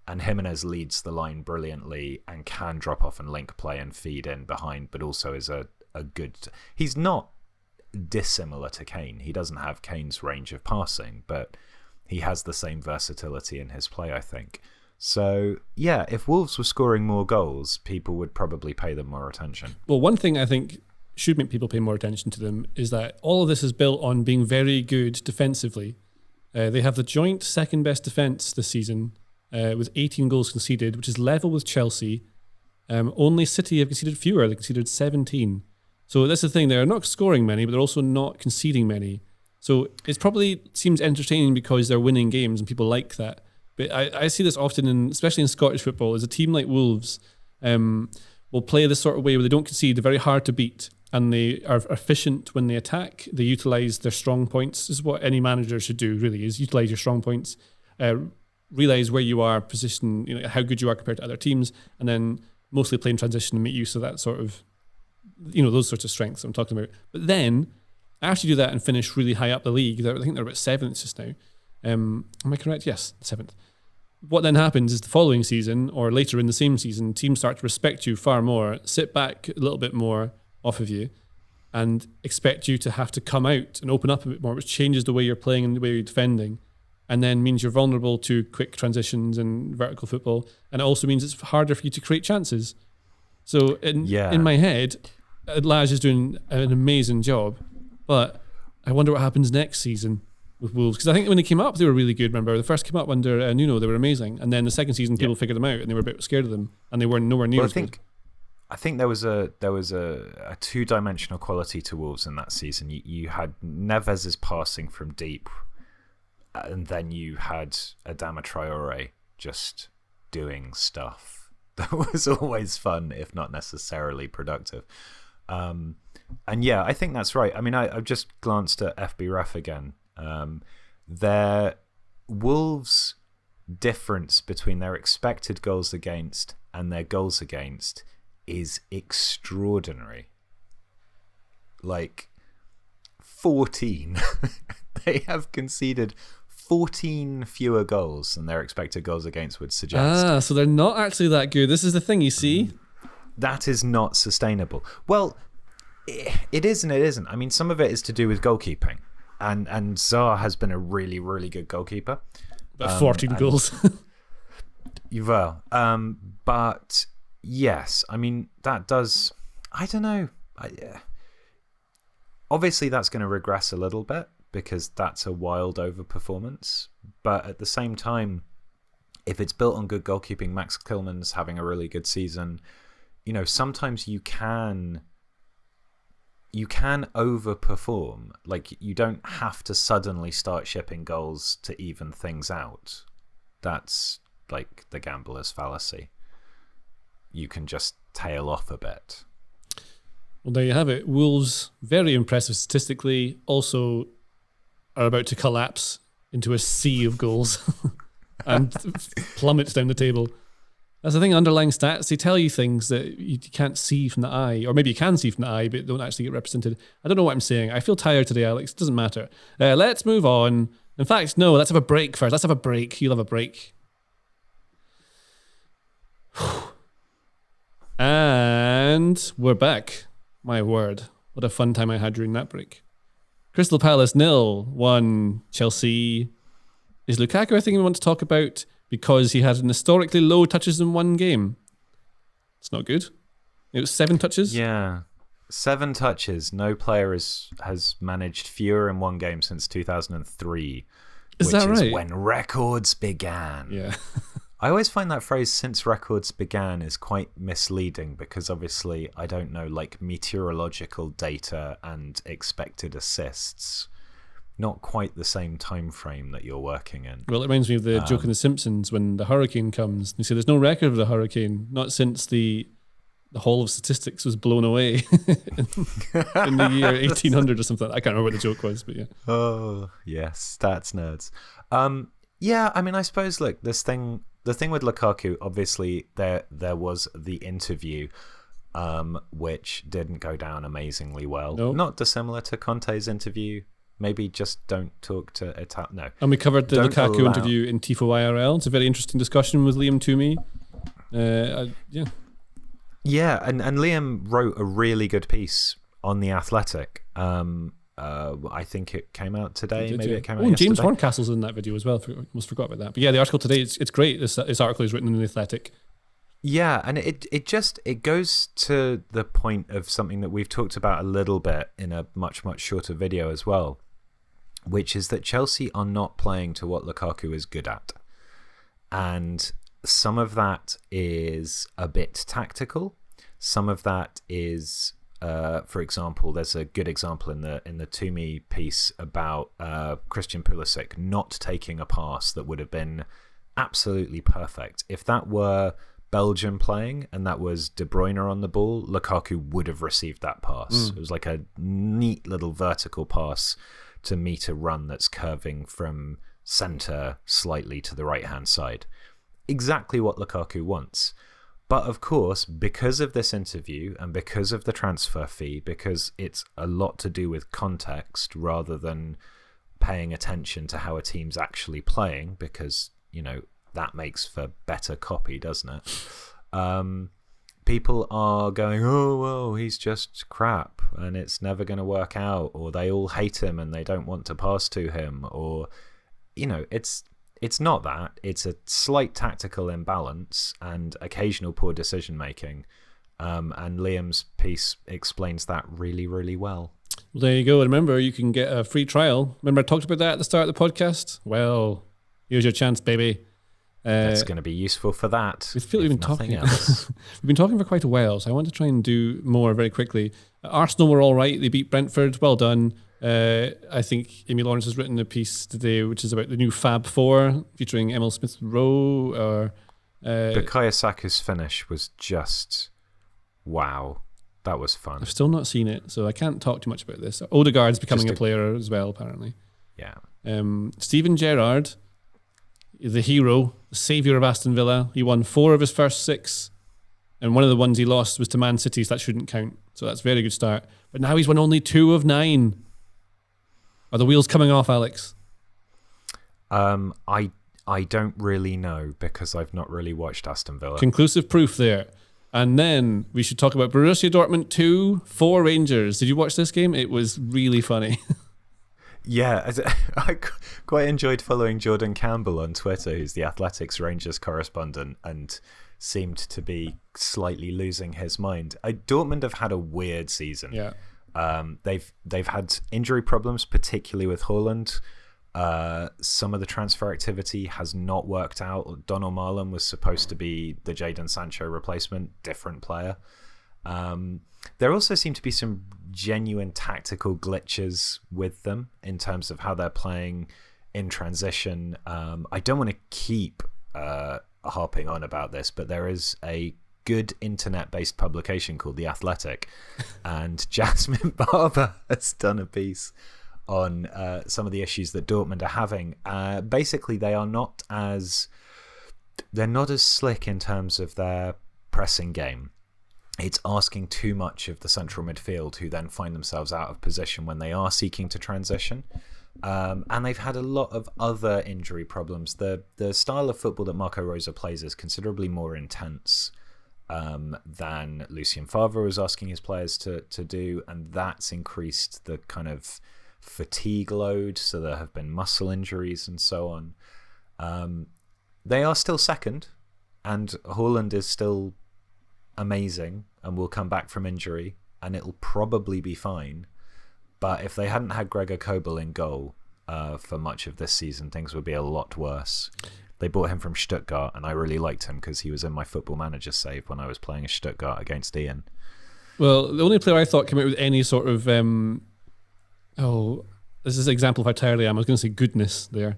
And Jimenez leads the line brilliantly and can drop off and link play and feed in behind, but also is a good... He's not dissimilar to Kane. He doesn't have Kane's range of passing, but he has the same versatility in his play, I think. So, yeah, if Wolves were scoring more goals, people would probably pay them more attention. Well, one thing I think should make people pay more attention to them is that all of this is built on being very good defensively. They have the joint second best defence this season, with 18 goals conceded, which is level with Chelsea. Only City have conceded fewer. They conceded 17. So that's the thing. They're not scoring many, but they're also not conceding many. So it probably seems entertaining because they're winning games and people like that. But I see this often, especially in Scottish football, is a team like Wolves will play this sort of way where they don't concede. They're very hard to beat, and they are efficient when they attack. They utilise their strong points. This is what any manager should do, really, is utilise your strong points, realise where you are positioned, how good you are compared to other teams, and then mostly play in transition and make use of that sort of, those sorts of strengths I'm talking about. But then, after you do that and finish really high up the league, I think they're about 7th just now. Am I correct? Yes, 7th. What then happens is the following season, or later in the same season, teams start to respect you far more, sit back a little bit more off of you, and expect you to have to come out and open up a bit more, which changes the way you're playing and the way you're defending, and then means you're vulnerable to quick transitions and vertical football, and it also means it's harder for you to create chances. So in my head, Lage is doing an amazing job, but I wonder what happens next season with Wolves, because I think when they came up, they were really good. Remember, they first came up under Nuno, they were amazing, and then the second season, people figured them out, and they were a bit scared of them, and they were nowhere near as good. I think there was a two-dimensional quality to Wolves in that season. You had Neves's passing from deep, and then you had Adama Traore just doing stuff that was always fun, if not necessarily productive. And yeah, I think that's right. I mean, I've just glanced at FBref again. Their Wolves' difference between their expected goals against and their goals against is extraordinary. Like 14. They have conceded 14 fewer goals than their expected goals against would suggest. So they're not actually that good. This is the thing, you see. That is not sustainable. Well, it is and it isn't. I mean, some of it is to do with goalkeeping. And Zaha has been a really, really good goalkeeper. But 14 goals. Well, but yes, I mean, that does, I don't know. Obviously, that's going to regress a little bit because that's a wild overperformance. But at the same time, if it's built on good goalkeeping, Max Kilman's having a really good season. You know, sometimes you can overperform. Like, you don't have to suddenly start shipping goals to even things out. That's like the gambler's fallacy. You can just tail off a bit. Well, there you have it. Wolves, very impressive statistically, also are about to collapse into a sea of goals and plummets down the table. That's the thing, underlying stats, they tell you things that you can't see from the eye, or maybe you can see from the eye, but don't actually get represented. I don't know what I'm saying. I feel tired today, Alex. It doesn't matter. Let's move on. In fact, no, let's have a break first. Let's have a break. You'll have a break. And we're back. My word. What a fun time I had during that break. Crystal Palace 0-1 Chelsea. Is Lukaku a thing we want to talk about because he had an historically low touches in one game? It's not good. It was 7 touches. Yeah. 7 touches. No player has managed fewer in one game since 2003. Is that right? Which is when records began. Yeah. I always find that phrase "since records began" is quite misleading because obviously I don't know, like, meteorological data and expected assists. Not quite the same time frame that you're working in. Well, it reminds me of the joke in The Simpsons when the hurricane comes. They say there's no record of the hurricane, not since the Hall of Statistics was blown away in the year 1800 or something. I can't remember what the joke was, but yeah. Oh, yes, stats nerds. Yeah, I mean, I suppose, look, the thing with Lukaku, obviously, there was the interview, which didn't go down amazingly well. Nope. Not dissimilar to Conte's interview. Maybe just don't talk to No. And we covered the Lukaku interview in Tifo IRL. It's a very interesting discussion with Liam Toomey. Yeah. Yeah, and Liam wrote a really good piece on The Athletic. I think it came out today. Maybe it came out yesterday. James Horncastle's in that video as well. Almost forgot about that. But yeah, the article today, it's great. This article is written in The Athletic. Yeah, and it goes to the point of something that we've talked about a little bit in a much, much shorter video as well, which is that Chelsea are not playing to what Lukaku is good at. And some of that is a bit tactical. Some of that is, for example, there's a good example in the Toomey piece about Christian Pulisic not taking a pass that would have been absolutely perfect. If that were Belgium playing and that was De Bruyne on the ball, Lukaku would have received that pass. It was like a neat little vertical pass to meet a run that's curving from centre slightly to the right-hand side. Exactly what Lukaku wants. But of course, because of this interview and because of the transfer fee, because it's a lot to do with context rather than paying attention to how a team's actually playing, because, you know, that makes for better copy, doesn't it? People are going, oh, well, he's just crap and it's never going to work out, or they all hate him and they don't want to pass to him, or, you know, it's not that. It's a slight tactical imbalance and occasional poor decision making. And Liam's piece explains that really, really well. Well, there you go. Remember, you can get a free trial. Remember I talked about that at the start of the podcast? Well, here's your chance, baby. That's going to be useful for that. We've been talking. We've been talking for quite a while, so I want to try and do more very quickly. Arsenal were all right. They beat Brentford. Well done. I think Amy Lawrence has written a piece today which is about the new Fab Four featuring Emil Smith Rowe. Or Bukayo Saka's finish was just wow. That was fun. I've still not seen it, so I can't talk too much about this. Odegaard's becoming a player as well, apparently. Yeah. Steven Gerrard, the hero, the saviour of Aston Villa. He won 4 of his first 6, and one of the ones he lost was to Man City, so that shouldn't count. So that's a very good start. But now he's won only 2 of 9. Are the wheels coming off, Alex? I don't really know because I've not really watched Aston Villa. Conclusive proof there. And then we should talk about Borussia Dortmund 2, 4 Rangers. Did you watch this game? It was really funny. Yeah, I quite enjoyed following Jordan Campbell on Twitter, who's the Athletics Rangers correspondent, and seemed to be slightly losing his mind. Dortmund have had a weird season. Yeah. They've had injury problems, particularly with Haaland. Some of the transfer activity has not worked out. Donald Marlon was supposed to be the Jadon Sancho replacement, different player. There also seem to be some genuine tactical glitches with them in terms of how they're playing in transition. I don't want to keep harping on about this, but there is a good internet-based publication called The Athletic, and Jasmine Barber has done a piece on some of the issues that Dortmund are having. Basically, they're not as slick in terms of their pressing game. It's asking too much of the central midfield, who then find themselves out of position when they are seeking to transition. And they've had a lot of other injury problems. The style of football that Marco Rose plays is considerably more intense than Lucien Favre was asking his players to do, and that's increased the kind of fatigue load, so there have been muscle injuries and so on. They are still second, and Haaland is still amazing and will come back from injury, and it'll probably be fine. But if they hadn't had Gregor Kobel in goal for much of this season, things would be a lot worse. They bought him from Stuttgart, and I really liked him because he was in my Football Manager save when I was playing Stuttgart against Ian. Well, the only player I thought came out with any sort of this is an example of how tired I am. I was going to say goodness there.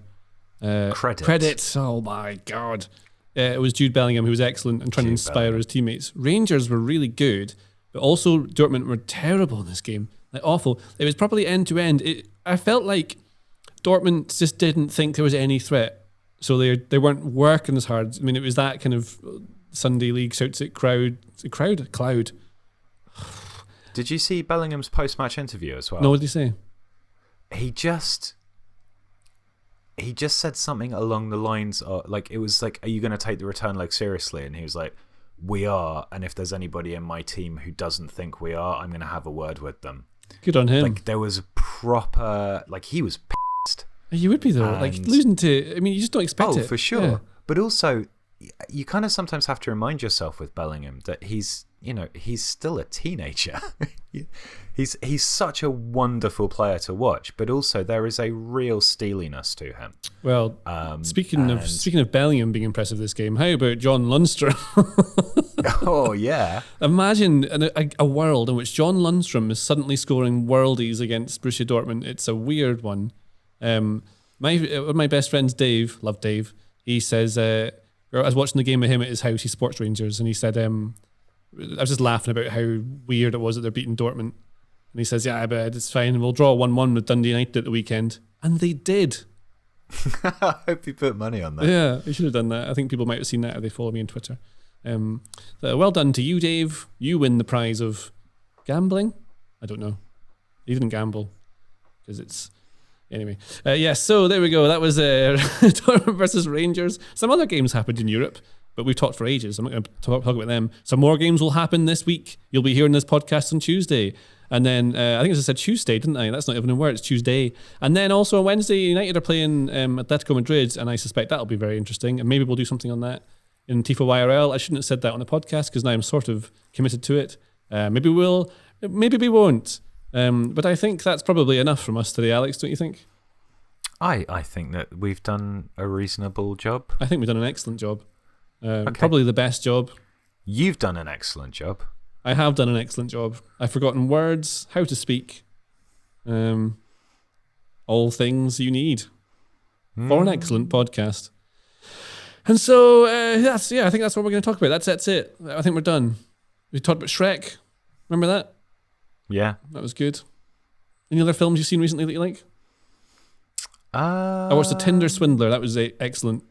Credit. Oh my God. It was Jude Bellingham, who was excellent and trying to inspire his teammates. Rangers were really good, but also Dortmund were terrible in this game. Like, awful. It was probably end to end. I felt like Dortmund just didn't think there was any threat, so they weren't working as hard. I mean, it was that kind of Sunday League shouts at cloud. Did you see Bellingham's post-match interview as well? No, what did he say? He just said something along the lines of, like, it was like, are you going to take the return leg seriously? And he was like, we are, and if there's anybody in my team who doesn't think we are, I'm going to have a word with them. Good on him. Like, there was a proper, like, he was pissed. You would be though, like losing to, I mean, you just don't expect it. Oh, for sure. Yeah. But also, you kind of sometimes have to remind yourself with Bellingham that he's still a teenager. He's such a wonderful player to watch, but also there is a real steeliness to him. Well, speaking of Bellingham being impressive this game, how about John Lundstram? Oh yeah! Imagine a world in which John Lundstram is suddenly scoring worldies against Borussia Dortmund. It's a weird one. One of my best friends, Dave, love Dave. He says, I was watching the game with him at his house. He supports Rangers, and he said, I was just laughing about how weird it was that they're beating Dortmund. And he says, yeah, but it's fine. We'll draw 1-1 with Dundee United at the weekend. And they did. I hope you put money on that. Yeah, you should have done that. I think people might have seen that if they follow me on Twitter. Well done to you, Dave. You win the prize of gambling. I don't know. You didn't gamble because it's... Anyway, so there we go. That was Dortmund versus Rangers. Some other games happened in Europe, but we've talked for ages. I'm not going to talk about them. Some more games will happen this week. You'll be hearing this podcast on Tuesday. And then, I think I said Tuesday, didn't I? That's not even a word, it's Tuesday. And then also on Wednesday, United are playing Atletico Madrid, and I suspect that'll be very interesting. And maybe we'll do something on that in Tifo IRL. I shouldn't have said that on the podcast because now I'm sort of committed to it. Maybe we'll, maybe we won't. But I think that's probably enough from us today, Alex, don't you think? I think that we've done a reasonable job. I think we've done an excellent job. Probably the best job. You've done an excellent job. I have done an excellent job. I've forgotten words, how to speak. All things you need for an excellent podcast. And so, I think that's what we're going to talk about. That's it. I think we're done. We talked about Shrek. Remember that? Yeah. That was good. Any other films you've seen recently that you like? I watched The Tinder Swindler. That was excellent.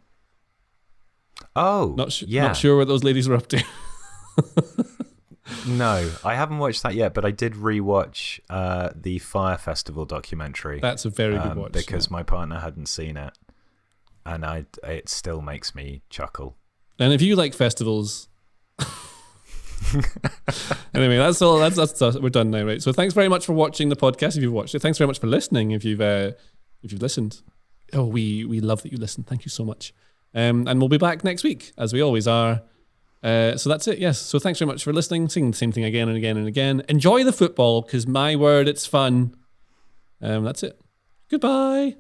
Oh, not sure what those ladies were up to. No, I haven't watched that yet, but I did rewatch the Fire Festival documentary. That's a very good watch. Because my partner hadn't seen it, and it still makes me chuckle. And if you like festivals, Anyway, that's all. That's we're done now, right? So thanks very much for watching the podcast. If you've watched it, thanks very much for listening. If you've listened, we love that you listen. Thank you so much. And we'll be back next week as we always are. So that's it. Yes. So thanks very much for listening. Singing the same thing again and again and again. Enjoy the football, because my word, it's fun. That's it. Goodbye.